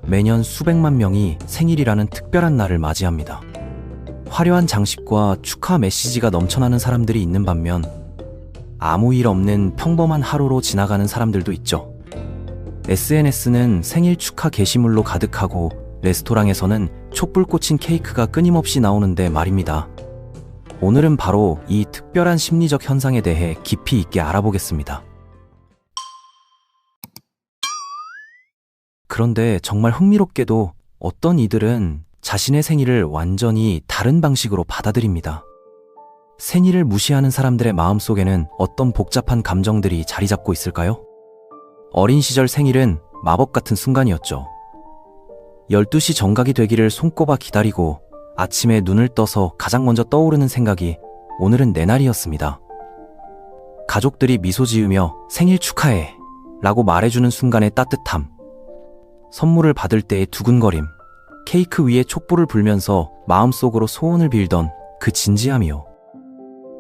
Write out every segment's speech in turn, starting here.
매년 수백만 명이 생일이라는 특별한 날을 맞이합니다. 화려한 장식과 축하 메시지가 넘쳐나는 사람들이 있는 반면 아무 일 없는 평범한 하루로 지나가는 사람들도 있죠. SNS는 생일 축하 게시물로 가득하고 레스토랑에서는 촛불 꽂힌 케이크가 끊임없이 나오는데 말입니다. 오늘은 바로 이 특별한 심리적 현상에 대해 깊이 있게 알아보겠습니다. 그런데 정말 흥미롭게도 어떤 이들은 자신의 생일을 완전히 다른 방식으로 받아들입니다. 생일을 무시하는 사람들의 마음속에는 어떤 복잡한 감정들이 자리 잡고 있을까요? 어린 시절 생일은 마법 같은 순간이었죠. 12시 정각이 되기를 손꼽아 기다리고 아침에 눈을 떠서 가장 먼저 떠오르는 생각이 오늘은 내 날이었습니다. 가족들이 미소 지으며 생일 축하해 라고 말해주는 순간의 따뜻함, 선물을 받을 때의 두근거림, 케이크 위에 촛불을 불면서 마음속으로 소원을 빌던 그 진지함이요.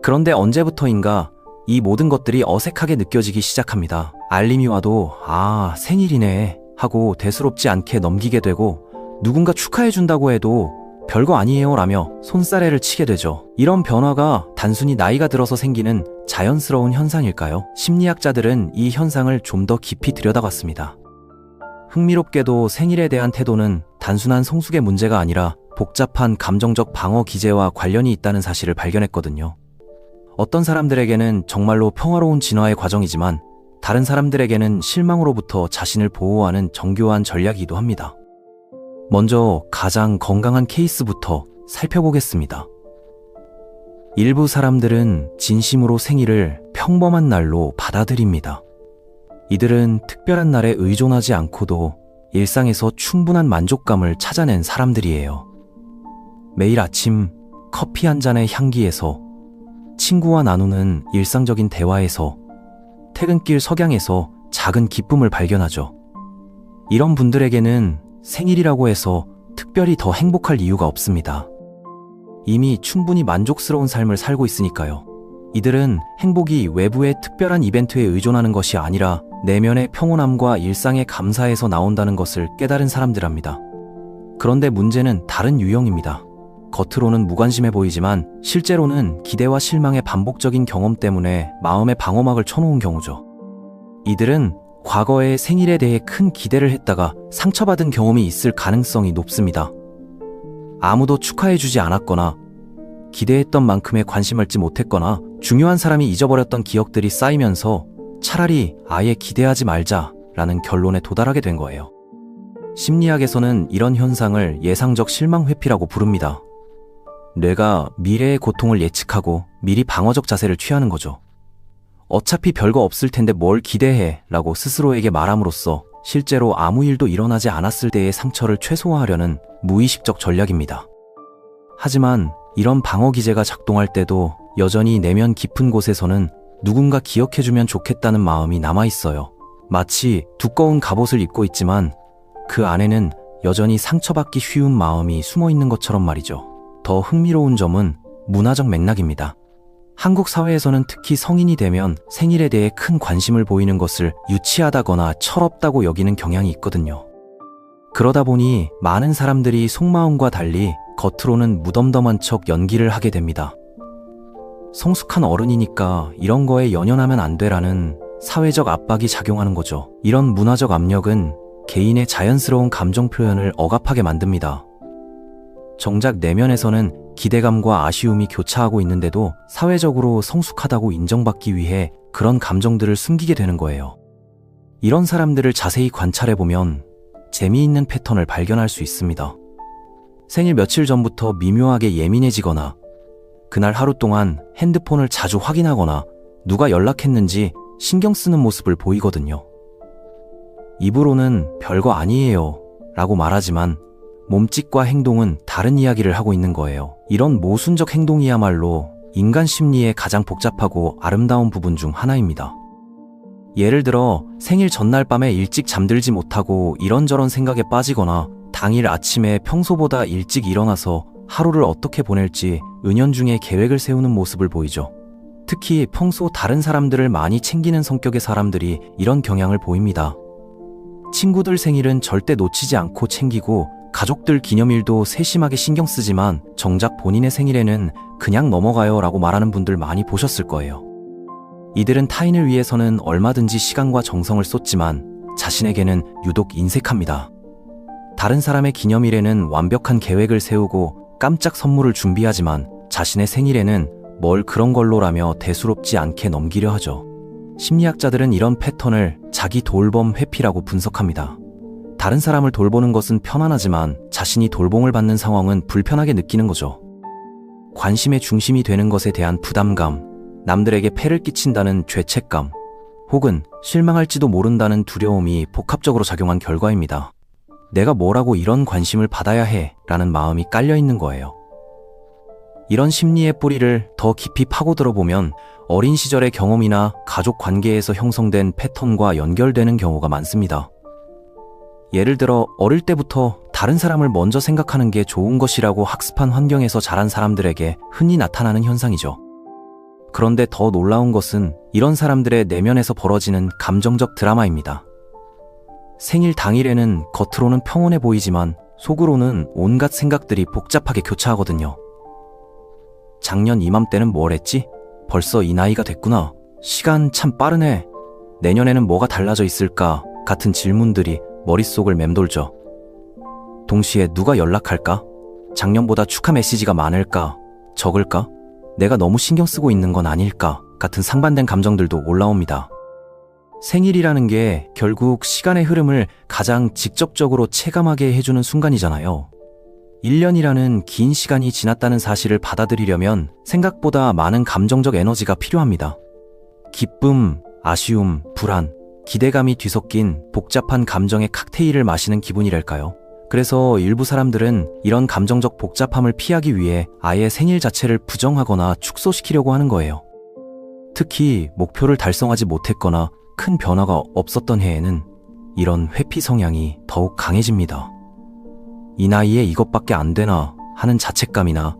그런데 언제부터인가 이 모든 것들이 어색하게 느껴지기 시작합니다. 알림이 와도 생일이네 하고 대수롭지 않게 넘기게 되고 누군가 축하해준다고 해도 별거 아니에요 라며 손사래를 치게 되죠. 이런 변화가 단순히 나이가 들어서 생기는 자연스러운 현상일까요? 심리학자들은 이 현상을 좀 더 깊이 들여다봤습니다. 흥미롭게도 생일에 대한 태도는 단순한 성숙의 문제가 아니라 복잡한 감정적 방어 기제와 관련이 있다는 사실을 발견했거든요. 어떤 사람들에게는 정말로 평화로운 진화의 과정이지만 다른 사람들에게는 실망으로부터 자신을 보호하는 정교한 전략이기도 합니다. 먼저 가장 건강한 케이스부터 살펴보겠습니다. 일부 사람들은 진심으로 생일을 평범한 날로 받아들입니다. 이들은 특별한 날에 의존하지 않고도 일상에서 충분한 만족감을 찾아낸 사람들이에요. 매일 아침 커피 한 잔의 향기에서, 친구와 나누는 일상적인 대화에서, 퇴근길 석양에서 작은 기쁨을 발견하죠. 이런 분들에게는 생일이라고 해서 특별히 더 행복할 이유가 없습니다. 이미 충분히 만족스러운 삶을 살고 있으니까요. 이들은 행복이 외부의 특별한 이벤트에 의존하는 것이 아니라 내면의 평온함과 일상의 감사에서 나온다는 것을 깨달은 사람들입니다. 그런데 문제는 다른 유형입니다. 겉으로는 무관심해 보이지만 실제로는 기대와 실망의 반복적인 경험 때문에 마음에 방어막을 쳐놓은 경우죠. 이들은 과거의 생일에 대해 큰 기대를 했다가 상처받은 경험이 있을 가능성이 높습니다. 아무도 축하해주지 않았거나 기대했던 만큼의 관심을 얻지 못했거나 중요한 사람이 잊어버렸던 기억들이 쌓이면서 차라리 아예 기대하지 말자라는 결론에 도달하게 된 거예요. 심리학에서는 이런 현상을 예상적 실망 회피라고 부릅니다. 뇌가 미래의 고통을 예측하고 미리 방어적 자세를 취하는 거죠. 어차피 별거 없을 텐데 뭘 기대해 라고 스스로에게 말함으로써 실제로 아무 일도 일어나지 않았을 때의 상처를 최소화하려는 무의식적 전략입니다. 하지만 이런 방어 기제가 작동할 때도 여전히 내면 깊은 곳에서는 누군가 기억해주면 좋겠다는 마음이 남아있어요. 마치 두꺼운 갑옷을 입고 있지만 그 안에는 여전히 상처받기 쉬운 마음이 숨어있는 것처럼 말이죠. 더 흥미로운 점은 문화적 맥락입니다. 한국 사회에서는 특히 성인이 되면 생일에 대해 큰 관심을 보이는 것을 유치하다거나 철없다고 여기는 경향이 있거든요. 그러다 보니 많은 사람들이 속마음과 달리 겉으로는 무덤덤한 척 연기를 하게 됩니다. 성숙한 어른이니까 이런 거에 연연하면 안 돼라는 사회적 압박이 작용하는 거죠. 이런 문화적 압력은 개인의 자연스러운 감정 표현을 억압하게 만듭니다. 정작 내면에서는 기대감과 아쉬움이 교차하고 있는데도 사회적으로 성숙하다고 인정받기 위해 그런 감정들을 숨기게 되는 거예요. 이런 사람들을 자세히 관찰해보면 재미있는 패턴을 발견할 수 있습니다. 생일 며칠 전부터 미묘하게 예민해지거나 그날 하루 동안 핸드폰을 자주 확인하거나 누가 연락했는지 신경 쓰는 모습을 보이거든요. 입으로는 별거 아니에요 라고 말하지만 몸짓과 행동은 다른 이야기를 하고 있는 거예요. 이런 모순적 행동이야말로 인간 심리의 가장 복잡하고 아름다운 부분 중 하나입니다. 예를 들어 생일 전날 밤에 일찍 잠들지 못하고 이런저런 생각에 빠지거나 당일 아침에 평소보다 일찍 일어나서 하루를 어떻게 보낼지 은연중에 계획을 세우는 모습을 보이죠. 특히 평소 다른 사람들을 많이 챙기는 성격의 사람들이 이런 경향을 보입니다. 친구들 생일은 절대 놓치지 않고 챙기고 가족들 기념일도 세심하게 신경 쓰지만 정작 본인의 생일에는 그냥 넘어가요 라고 말하는 분들 많이 보셨을 거예요. 이들은 타인을 위해서는 얼마든지 시간과 정성을 쏟지만 자신에게는 유독 인색합니다. 다른 사람의 기념일에는 완벽한 계획을 세우고 깜짝 선물을 준비하지만 자신의 생일에는 뭘 그런 걸로라며 대수롭지 않게 넘기려 하죠. 심리학자들은 이런 패턴을 자기 돌봄 회피라고 분석합니다. 다른 사람을 돌보는 것은 편안하지만 자신이 돌봄을 받는 상황은 불편하게 느끼는 거죠. 관심의 중심이 되는 것에 대한 부담감, 남들에게 폐를 끼친다는 죄책감, 혹은 실망할지도 모른다는 두려움이 복합적으로 작용한 결과입니다. 내가 뭐라고 이런 관심을 받아야 해 라는 마음이 깔려 있는 거예요. 이런 심리의 뿌리를 더 깊이 파고들어 보면 어린 시절의 경험이나 가족 관계에서 형성된 패턴과 연결되는 경우가 많습니다. 예를 들어 어릴 때부터 다른 사람을 먼저 생각하는 게 좋은 것이라고 학습한 환경에서 자란 사람들에게 흔히 나타나는 현상이죠. 그런데 더 놀라운 것은 이런 사람들의 내면에서 벌어지는 감정적 드라마입니다. 생일 당일에는 겉으로는 평온해 보이지만 속으로는 온갖 생각들이 복잡하게 교차하거든요. 작년 이맘때는 뭘 했지? 벌써 이 나이가 됐구나. 시간 참 빠르네. 내년에는 뭐가 달라져 있을까? 같은 질문들이 머릿속을 맴돌죠. 동시에 누가 연락할까? 작년보다 축하 메시지가 많을까? 적을까? 내가 너무 신경 쓰고 있는 건 아닐까? 같은 상반된 감정들도 올라옵니다. 생일이라는 게 결국 시간의 흐름을 가장 직접적으로 체감하게 해주는 순간이잖아요. 1년이라는 긴 시간이 지났다는 사실을 받아들이려면 생각보다 많은 감정적 에너지가 필요합니다. 기쁨, 아쉬움, 불안, 기대감이 뒤섞인 복잡한 감정의 칵테일을 마시는 기분이랄까요? 그래서 일부 사람들은 이런 감정적 복잡함을 피하기 위해 아예 생일 자체를 부정하거나 축소시키려고 하는 거예요. 특히 목표를 달성하지 못했거나 큰 변화가 없었던 해에는 이런 회피 성향이 더욱 강해집니다. 이 나이에 이것밖에 안 되나 하는 자책감이나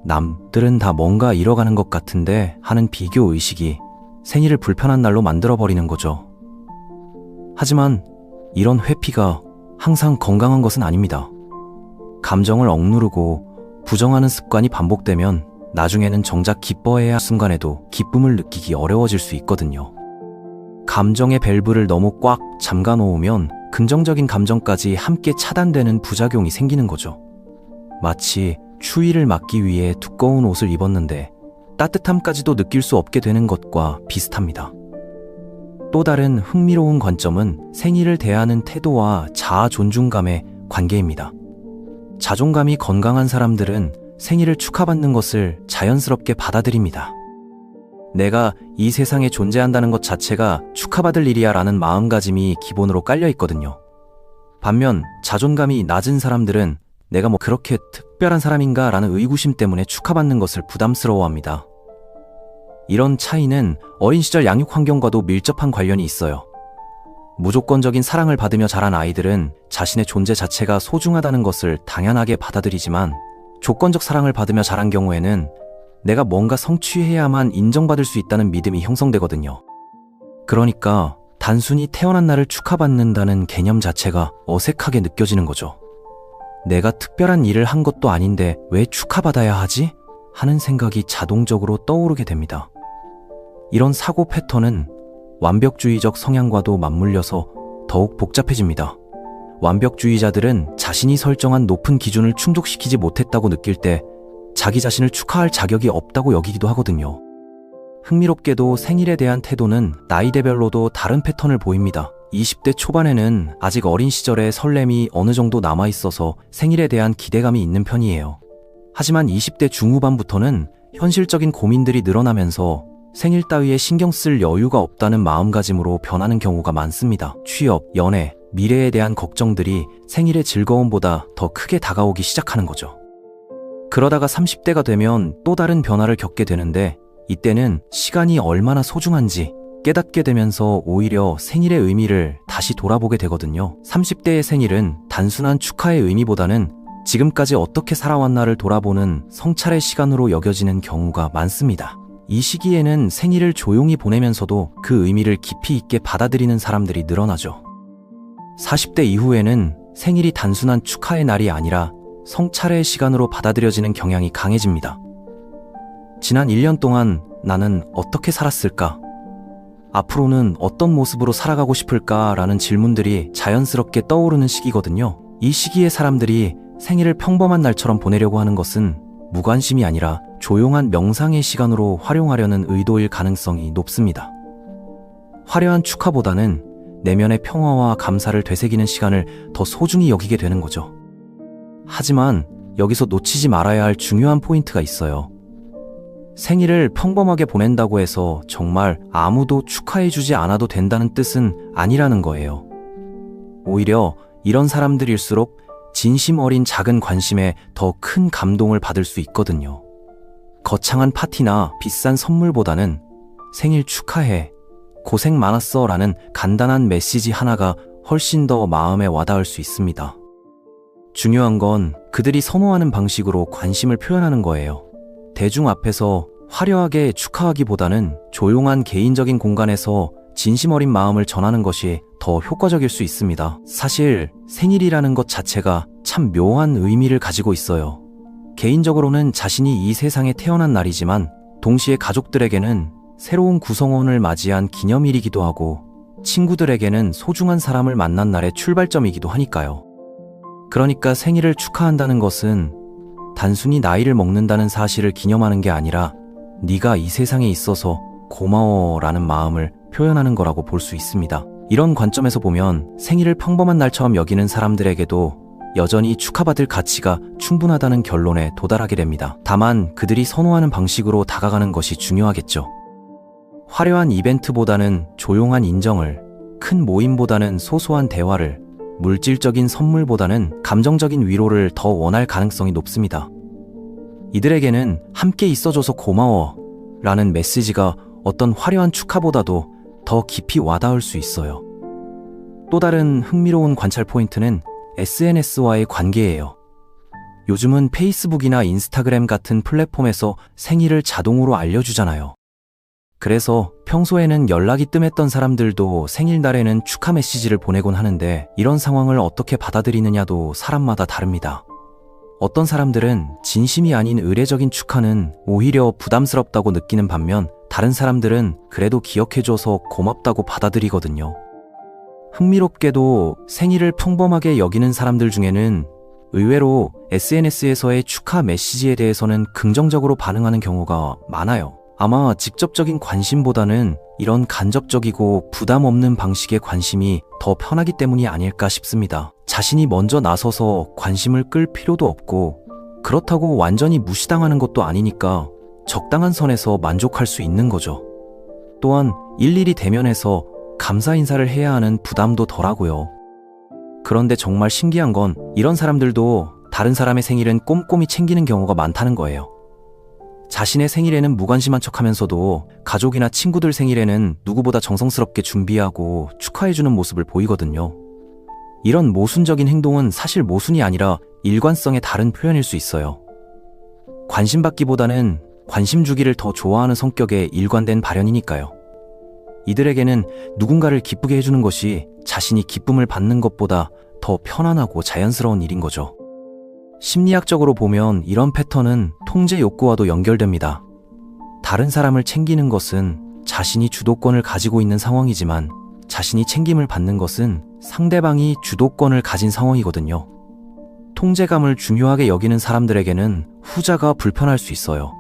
남들은 다 뭔가 잃어가는 것 같은데 하는 비교 의식이 생일을 불편한 날로 만들어버리는 거죠. 하지만 이런 회피가 항상 건강한 것은 아닙니다. 감정을 억누르고 부정하는 습관이 반복되면 나중에는 정작 기뻐해야 할 순간에도 기쁨을 느끼기 어려워질 수 있거든요. 감정의 밸브를 너무 꽉 잠가 놓으면 긍정적인 감정까지 함께 차단되는 부작용이 생기는 거죠. 마치 추위를 막기 위해 두꺼운 옷을 입었는데 따뜻함까지도 느낄 수 없게 되는 것과 비슷합니다. 또 다른 흥미로운 관점은 생일을 대하는 태도와 자아 존중감의 관계입니다. 자존감이 건강한 사람들은 생일을 축하받는 것을 자연스럽게 받아들입니다. 내가 이 세상에 존재한다는 것 자체가 축하받을 일이야 라는 마음가짐이 기본으로 깔려 있거든요. 반면 자존감이 낮은 사람들은 내가 뭐 그렇게 특별한 사람인가 라는 의구심 때문에 축하받는 것을 부담스러워합니다. 이런 차이는 어린 시절 양육 환경과도 밀접한 관련이 있어요. 무조건적인 사랑을 받으며 자란 아이들은 자신의 존재 자체가 소중하다는 것을 당연하게 받아들이지만 조건적 사랑을 받으며 자란 경우에는 내가 뭔가 성취해야만 인정받을 수 있다는 믿음이 형성되거든요. 그러니까 단순히 태어난 날을 축하받는다는 개념 자체가 어색하게 느껴지는 거죠. 내가 특별한 일을 한 것도 아닌데 왜 축하받아야 하지? 하는 생각이 자동적으로 떠오르게 됩니다. 이런 사고 패턴은 완벽주의적 성향과도 맞물려서 더욱 복잡해집니다. 완벽주의자들은 자신이 설정한 높은 기준을 충족시키지 못했다고 느낄 때 자기 자신을 축하할 자격이 없다고 여기기도 하거든요. 흥미롭게도 생일에 대한 태도는 나이대별로도 다른 패턴을 보입니다. 20대 초반에는 아직 어린 시절의 설렘이 어느 정도 남아있어서 생일에 대한 기대감이 있는 편이에요. 하지만 20대 중후반부터는 현실적인 고민들이 늘어나면서 생일 따위에 신경 쓸 여유가 없다는 마음가짐으로 변하는 경우가 많습니다. 취업, 연애, 미래에 대한 걱정들이 생일의 즐거움보다 더 크게 다가오기 시작하는 거죠. 그러다가 30대가 되면 또 다른 변화를 겪게 되는데 이때는 시간이 얼마나 소중한지 깨닫게 되면서 오히려 생일의 의미를 다시 돌아보게 되거든요. 30대의 생일은 단순한 축하의 의미보다는 지금까지 어떻게 살아왔나를 돌아보는 성찰의 시간으로 여겨지는 경우가 많습니다. 이 시기에는 생일을 조용히 보내면서도 그 의미를 깊이 있게 받아들이는 사람들이 늘어나죠. 40대 이후에는 생일이 단순한 축하의 날이 아니라 성찰의 시간으로 받아들여지는 경향이 강해집니다. 지난 1년 동안 나는 어떻게 살았을까? 앞으로는 어떤 모습으로 살아가고 싶을까라는 질문들이 자연스럽게 떠오르는 시기거든요. 이 시기에 사람들이 생일을 평범한 날처럼 보내려고 하는 것은 무관심이 아니라 조용한 명상의 시간으로 활용하려는 의도일 가능성이 높습니다. 화려한 축하보다는 내면의 평화와 감사를 되새기는 시간을 더 소중히 여기게 되는 거죠. 하지만 여기서 놓치지 말아야 할 중요한 포인트가 있어요. 생일을 평범하게 보낸다고 해서 정말 아무도 축하해주지 않아도 된다는 뜻은 아니라는 거예요. 오히려 이런 사람들일수록 진심 어린 작은 관심에 더 큰 감동을 받을 수 있거든요. 거창한 파티나 비싼 선물보다는 생일 축하해, 고생 많았어 라는 간단한 메시지 하나가 훨씬 더 마음에 와닿을 수 있습니다. 중요한 건 그들이 선호하는 방식으로 관심을 표현하는 거예요. 대중 앞에서 화려하게 축하하기보다는 조용한 개인적인 공간에서 진심 어린 마음을 전하는 것이 더 효과적일 수 있습니다. 사실 생일이라는 것 자체가 참 묘한 의미를 가지고 있어요. 개인적으로는 자신이 이 세상에 태어난 날이지만 동시에 가족들에게는 새로운 구성원을 맞이한 기념일이기도 하고 친구들에게는 소중한 사람을 만난 날의 출발점이기도 하니까요. 그러니까 생일을 축하한다는 것은 단순히 나이를 먹는다는 사실을 기념하는 게 아니라 네가 이 세상에 있어서 고마워라는 마음을 표현하는 거라고 볼 수 있습니다. 이런 관점에서 보면 생일을 평범한 날처럼 여기는 사람들에게도 여전히 축하받을 가치가 충분하다는 결론에 도달하게 됩니다. 다만 그들이 선호하는 방식으로 다가가는 것이 중요하겠죠. 화려한 이벤트보다는 조용한 인정을, 큰 모임보다는 소소한 대화를, 물질적인 선물보다는 감정적인 위로를 더 원할 가능성이 높습니다. 이들에게는 함께 있어줘서 고마워 라는 메시지가 어떤 화려한 축하보다도 더 깊이 와닿을 수 있어요. 또 다른 흥미로운 관찰 포인트는 SNS와의 관계예요. 요즘은 페이스북이나 인스타그램 같은 플랫폼에서 생일을 자동으로 알려주잖아요. 그래서 평소에는 연락이 뜸했던 사람들도 생일날에는 축하 메시지를 보내곤 하는데 이런 상황을 어떻게 받아들이느냐도 사람마다 다릅니다. 어떤 사람들은 진심이 아닌 의례적인 축하는 오히려 부담스럽다고 느끼는 반면 다른 사람들은 그래도 기억해줘서 고맙다고 받아들이거든요. 흥미롭게도 생일을 평범하게 여기는 사람들 중에는 의외로 SNS에서의 축하 메시지에 대해서는 긍정적으로 반응하는 경우가 많아요. 아마 직접적인 관심보다는 이런 간접적이고 부담 없는 방식의 관심이 더 편하기 때문이 아닐까 싶습니다. 자신이 먼저 나서서 관심을 끌 필요도 없고 그렇다고 완전히 무시당하는 것도 아니니까 적당한 선에서 만족할 수 있는 거죠. 또한 일일이 대면해서 감사 인사를 해야 하는 부담도 덜하고요. 그런데 정말 신기한 건 이런 사람들도 다른 사람의 생일은 꼼꼼히 챙기는 경우가 많다는 거예요. 자신의 생일에는 무관심한 척하면서도 가족이나 친구들 생일에는 누구보다 정성스럽게 준비하고 축하해주는 모습을 보이거든요. 이런 모순적인 행동은 사실 모순이 아니라 일관성의 다른 표현일 수 있어요. 관심받기보다는 관심 주기를 더 좋아하는 성격의 일관된 발현이니까요. 이들에게는 누군가를 기쁘게 해주는 것이 자신이 기쁨을 받는 것보다 더 편안하고 자연스러운 일인 거죠. 심리학적으로 보면 이런 패턴은 통제 욕구와도 연결됩니다. 다른 사람을 챙기는 것은 자신이 주도권을 가지고 있는 상황이지만 자신이 챙김을 받는 것은 상대방이 주도권을 가진 상황이거든요. 통제감을 중요하게 여기는 사람들에게는 후자가 불편할 수 있어요.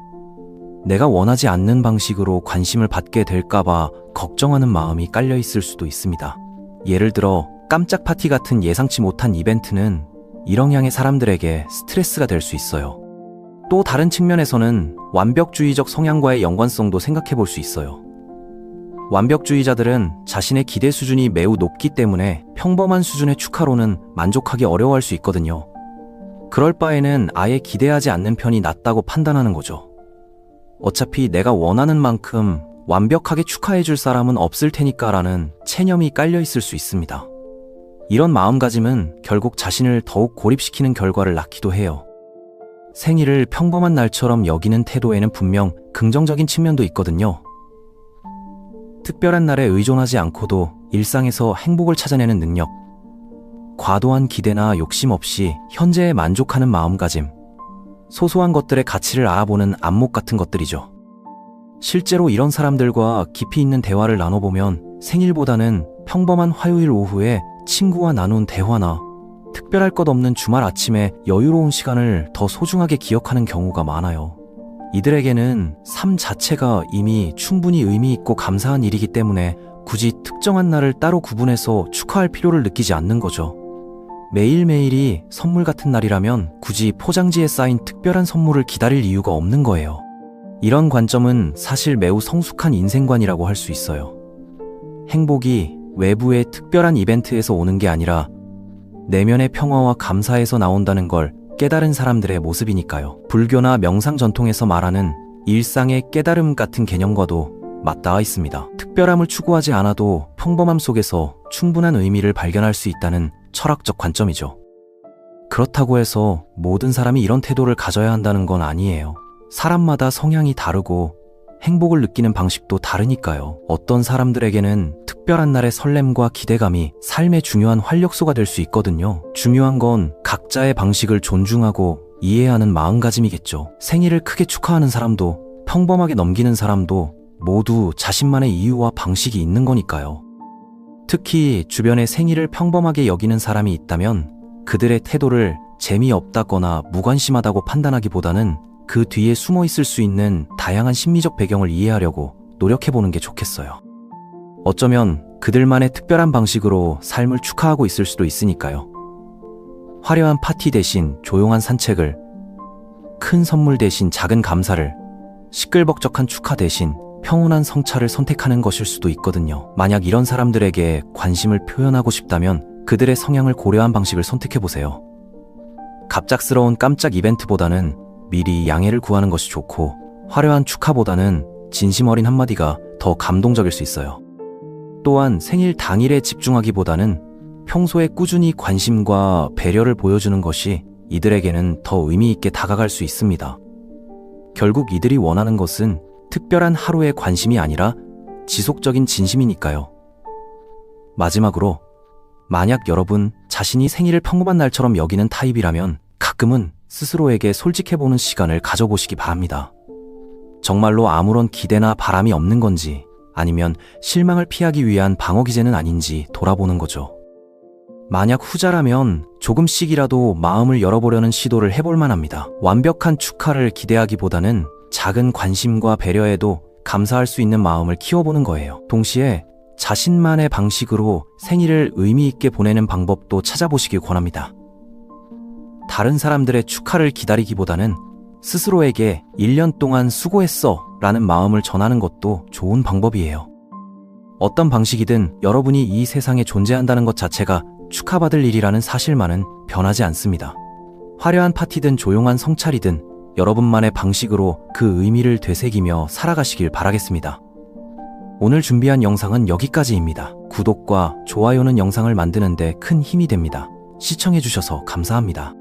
내가 원하지 않는 방식으로 관심을 받게 될까봐 걱정하는 마음이 깔려 있을 수도 있습니다. 예를 들어 깜짝 파티 같은 예상치 못한 이벤트는 일형양의 사람들에게 스트레스가 될 수 있어요. 또 다른 측면에서는 완벽주의적 성향과의 연관성도 생각해 볼 수 있어요. 완벽주의자들은 자신의 기대 수준이 매우 높기 때문에 평범한 수준의 축하로는 만족하기 어려워할 수 있거든요. 그럴 바에는 아예 기대하지 않는 편이 낫다고 판단하는 거죠. 어차피 내가 원하는 만큼 완벽하게 축하해줄 사람은 없을 테니까라는 체념이 깔려 있을 수 있습니다. 이런 마음가짐은 결국 자신을 더욱 고립시키는 결과를 낳기도 해요. 생일을 평범한 날처럼 여기는 태도에는 분명 긍정적인 측면도 있거든요. 특별한 날에 의존하지 않고도 일상에서 행복을 찾아내는 능력, 과도한 기대나 욕심 없이 현재에 만족하는 마음가짐, 소소한 것들의 가치를 알아보는 안목 같은 것들이죠. 실제로 이런 사람들과 깊이 있는 대화를 나눠보면 생일보다는 평범한 화요일 오후에 친구와 나눈 대화나 특별할 것 없는 주말 아침에 여유로운 시간을 더 소중하게 기억하는 경우가 많아요. 이들에게는 삶 자체가 이미 충분히 의미 있고 감사한 일이기 때문에 굳이 특정한 날을 따로 구분해서 축하할 필요를 느끼지 않는 거죠. 매일매일이 선물 같은 날이라면 굳이 포장지에 쌓인 특별한 선물을 기다릴 이유가 없는 거예요. 이런 관점은 사실 매우 성숙한 인생관이라고 할 수 있어요. 행복이 외부의 특별한 이벤트에서 오는 게 아니라 내면의 평화와 감사에서 나온다는 걸 깨달은 사람들의 모습이니까요. 불교나 명상 전통에서 말하는 일상의 깨달음 같은 개념과도 맞닿아 있습니다. 특별함을 추구하지 않아도 평범함 속에서 충분한 의미를 발견할 수 있다는 철학적 관점이죠. 그렇다고 해서 모든 사람이 이런 태도를 가져야 한다는 건 아니에요. 사람마다 성향이 다르고 행복을 느끼는 방식도 다르니까요. 어떤 사람들에게는 특별한 날의 설렘과 기대감이 삶의 중요한 활력소가 될 수 있거든요. 중요한 건 각자의 방식을 존중하고 이해하는 마음가짐이겠죠. 생일을 크게 축하하는 사람도 평범하게 넘기는 사람도 모두 자신만의 이유와 방식이 있는 거니까요. 특히 주변에 생일을 평범하게 여기는 사람이 있다면 그들의 태도를 재미없다거나 무관심하다고 판단하기보다는 그 뒤에 숨어 있을 수 있는 다양한 심리적 배경을 이해하려고 노력해보는 게 좋겠어요. 어쩌면 그들만의 특별한 방식으로 삶을 축하하고 있을 수도 있으니까요. 화려한 파티 대신 조용한 산책을, 큰 선물 대신 작은 감사를, 시끌벅적한 축하 대신 평온한 성찰을 선택하는 것일 수도 있거든요. 만약 이런 사람들에게 관심을 표현하고 싶다면 그들의 성향을 고려한 방식을 선택해보세요. 갑작스러운 깜짝 이벤트보다는 미리 양해를 구하는 것이 좋고, 화려한 축하보다는 진심 어린 한마디가 더 감동적일 수 있어요. 또한 생일 당일에 집중하기보다는 평소에 꾸준히 관심과 배려를 보여주는 것이 이들에게는 더 의미 있게 다가갈 수 있습니다. 결국 이들이 원하는 것은 특별한 하루의 관심이 아니라 지속적인 진심이니까요. 마지막으로, 만약 여러분 자신이 생일을 평범한 날처럼 여기는 타입이라면 가끔은 스스로에게 솔직해보는 시간을 가져보시기 바랍니다. 정말로 아무런 기대나 바람이 없는 건지, 아니면 실망을 피하기 위한 방어기제는 아닌지 돌아보는 거죠. 만약 후자라면 조금씩이라도 마음을 열어보려는 시도를 해볼 만합니다. 완벽한 축하를 기대하기보다는 작은 관심과 배려에도 감사할 수 있는 마음을 키워보는 거예요. 동시에 자신만의 방식으로 생일을 의미 있게 보내는 방법도 찾아보시길 권합니다. 다른 사람들의 축하를 기다리기보다는 스스로에게 1년 동안 수고했어 라는 마음을 전하는 것도 좋은 방법이에요. 어떤 방식이든 여러분이 이 세상에 존재한다는 것 자체가 축하받을 일이라는 사실만은 변하지 않습니다. 화려한 파티든 조용한 성찰이든 여러분만의 방식으로 그 의미를 되새기며 살아가시길 바라겠습니다. 오늘 준비한 영상은 여기까지입니다. 구독과 좋아요는 영상을 만드는 데 큰 힘이 됩니다. 시청해주셔서 감사합니다.